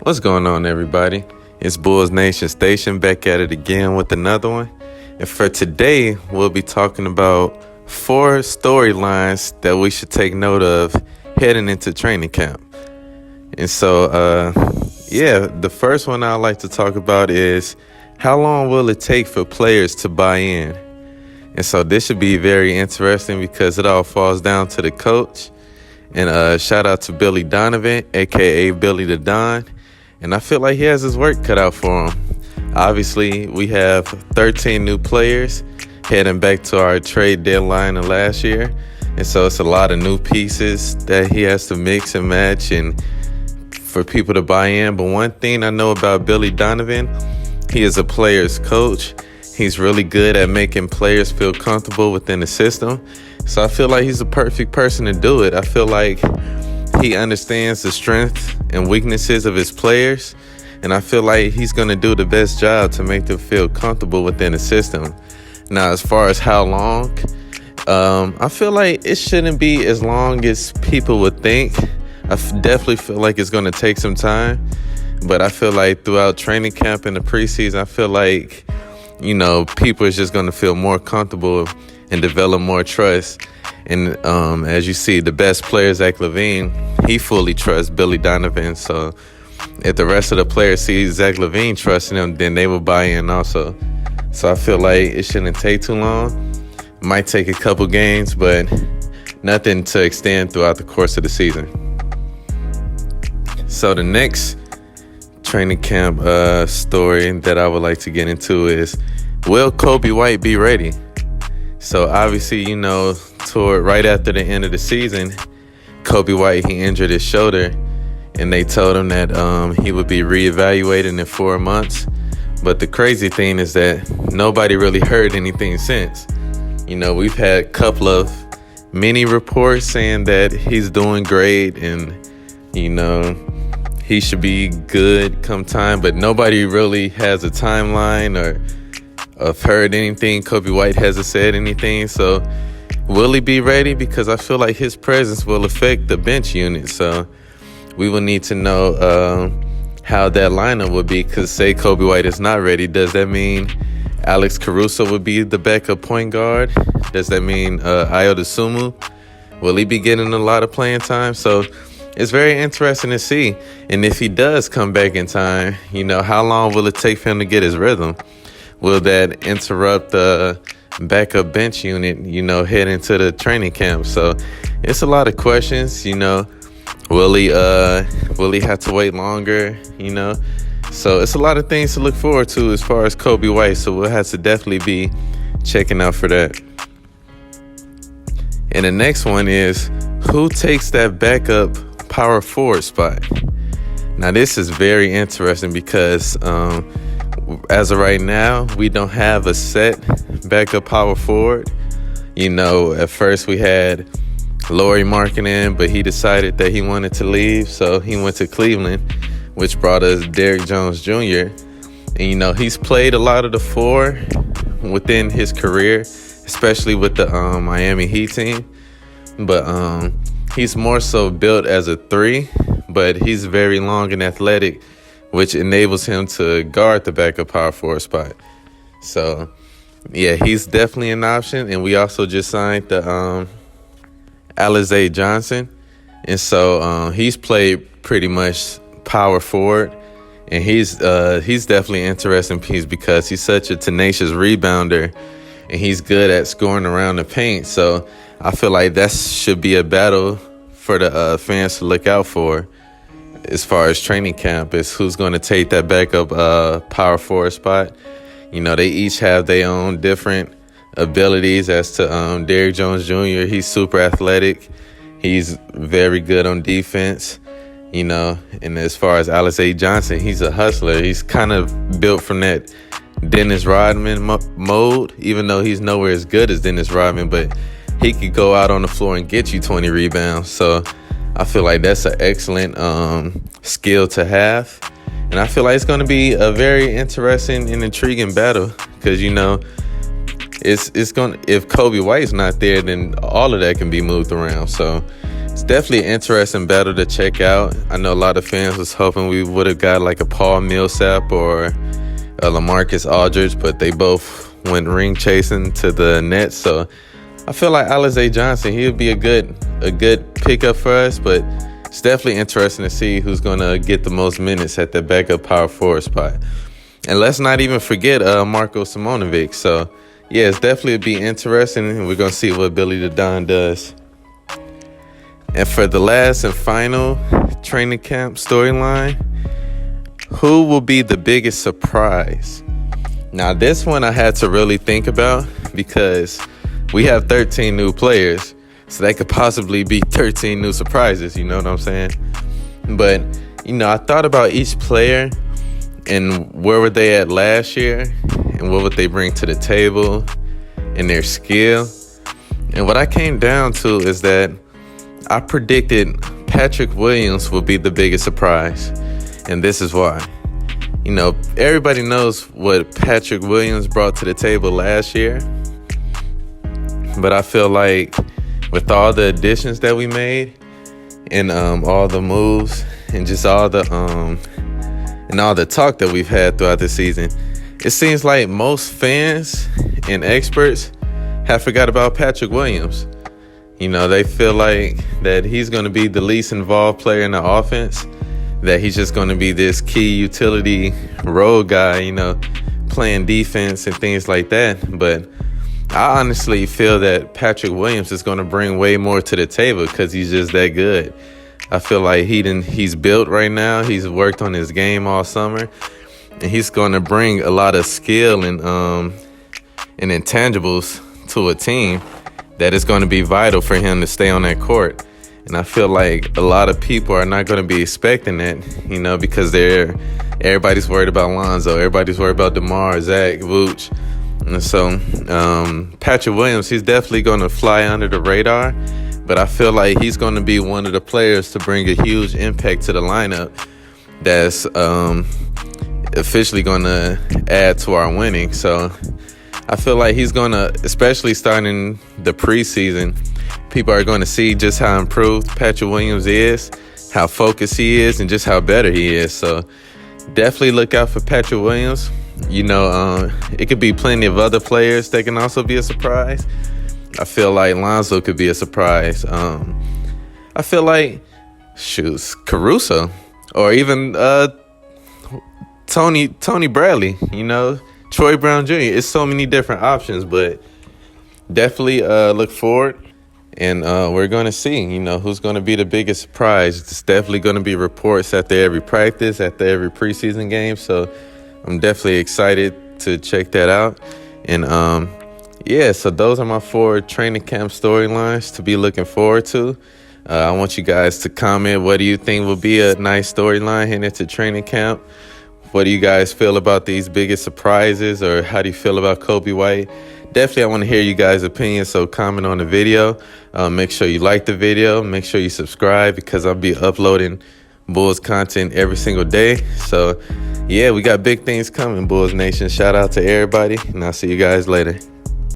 What's going on, everybody? It's Bulls Nation Station back at it again with another one. And for today, we'll be talking about 4 storylines that we should take note of heading into training camp. And so, the first one I'd like to talk about is how long will it take for players to buy in? And so this should be very interesting because it all falls down to the coach. And shout out to Billy Donovan, a.k.a. Billy the Don. And I feel like he has his work cut out for him. Obviously, we have 13 new players heading back to our trade deadline of last year. And so it's a lot of new pieces that he has to mix and match and for people to buy in. But one thing I know about Billy Donovan, he is a player's coach. He's really good at making players feel comfortable within the system. So I feel like he's the perfect person to do it. I feel like he understands the strengths and weaknesses of his players. And I feel like he's going to do the best job to make them feel comfortable within the system. Now, as far as how long, I feel like it shouldn't be as long as people would think. I definitely feel like it's going to take some time. But I feel like throughout training camp and the preseason, I feel like, people are just going to feel more comfortable and develop more trust. And as you see, the best player, Zach LaVine, he fully trusts Billy Donovan. So if the rest of the players see Zach LaVine trusting him, then they will buy in also. So I feel like it shouldn't take too long. It might take a couple games, but nothing to extend throughout the course of the season. So the next training camp story that I would like to get into is, will Coby White be ready? So obviously, toward right after the end of the season, Coby White, he injured his shoulder, and they told him that he would be reevaluated in 4 months. But the crazy thing is that nobody really heard anything since. We've had a couple of mini reports saying that he's doing great and, he should be good come time, but nobody really has a timeline or have heard anything. Coby White hasn't said anything. So will he be ready? Because I feel like his presence will affect the bench unit. So we will need to know how that lineup would be. Because say Coby White is not ready, does that mean Alex Caruso would be the backup point guard? Does that mean Ayo Dosunmu? Will he be getting a lot of playing time? So it's very interesting to see. And if he does come back in time, how long will it take for him to get his rhythm? Will that interrupt the backup bench unit, head into the training camp? So it's a lot of questions, Will he have to wait longer, So it's a lot of things to look forward to as far as Coby White. So we'll have to definitely be checking out for that. And the next one is, who takes that backup power forward spot? Now this is very interesting because as of right now, we don't have a set backup power forward. At first we had Lauri Markkanen, but he decided that he wanted to leave, so he went to Cleveland, which brought us Derrick Jones Jr. And he's played a lot of the 4 within his career, especially with the Miami Heat team. But he's more so built as a 3, but he's very long and athletic, which enables him to guard the backup power forward spot. So, yeah, he's definitely an option. And we also just signed the Alize Johnson. And so he's played pretty much power forward. And he's definitely an interesting piece because he's such a tenacious rebounder. And he's good at scoring around the paint. So I feel like that should be a battle for the fans to look out for as far as training camp, is who's going to take that backup power forward spot. They each have their own different abilities. As to Derrick Jones Jr., he's super athletic. He's very good on defense, And as far as Alize Johnson, he's a hustler. He's kind of built from that Dennis Rodman mode, even though he's nowhere as good as Dennis Rodman, but he could go out on the floor and get you 20 rebounds. So I feel like that's an excellent skill to have. And I feel like it's going to be a very interesting and intriguing battle because, it's going to, if Coby White's not there, then all of that can be moved around. So It's definitely an interesting battle to check out. I know a lot of fans was hoping we would have got like a Paul Millsap or a LaMarcus Aldridge, but they both went ring chasing to the Nets. So I feel like Alize Johnson, he would be a good pickup for us, but it's definitely interesting to see who's going to get the most minutes at the backup power forward spot. And let's not even forget Marko Simonovic. So, yeah, it's definitely be interesting, and we're going to see what Billy the Don does. And for the last and final training camp storyline, who will be the biggest surprise? Now, this one I had to really think about because we have 13 new players. So that could possibly be 13 new surprises, you know what I'm saying? But, I thought about each player and where were they at last year and what would they bring to the table and their skill. And what I came down to is that I predicted Patrick Williams will be the biggest surprise. And this is why. Everybody knows what Patrick Williams brought to the table last year. But I feel like with all the additions that we made and all the moves and just all the talk that we've had throughout the season, it seems like most fans and experts have forgot about Patrick Williams. They feel like that he's going to be the least involved player in the offense, that he's just going to be this key utility role guy, playing defense and things like that. But I honestly feel that Patrick Williams is going to bring way more to the table because he's just that good. I feel like he's built right now. He's worked on his game all summer, and he's going to bring a lot of skill and intangibles to a team that is going to be vital for him to stay on that court. And I feel like a lot of people are not going to be expecting that, because everybody's worried about Lonzo, everybody's worried about DeMar, Zach, Vooch. And so Patrick Williams, he's definitely going to fly under the radar, but I feel like he's going to be one of the players to bring a huge impact to the lineup that's officially going to add to our winning. So I feel like he's going to, especially starting the preseason, people are going to see just how improved Patrick Williams is, how focused he is, and just how better he is. So definitely look out for Patrick Williams. It could be plenty of other players that can also be a surprise. I feel like Lonzo could be a surprise. I feel like, Caruso, or even Tony Bradley, Troy Brown Jr. It's so many different options, but definitely look forward. And we're going to see, who's going to be the biggest surprise. It's definitely going to be reports after every practice, after every preseason game. So I'm definitely excited to check that out. And so those are my 4 training camp storylines to be looking forward to. I want you guys to comment, what do you think will be a nice storyline heading into training camp? What do you guys feel about these biggest surprises, or how do you feel about Coby White? Definitely, I want to hear you guys' opinions, so comment on the video. Make sure you like the video. Make sure you subscribe, because I'll be uploading Bulls content every single day. So, yeah, we got big things coming, Bulls Nation. Shout out to everybody, and I'll see you guys later.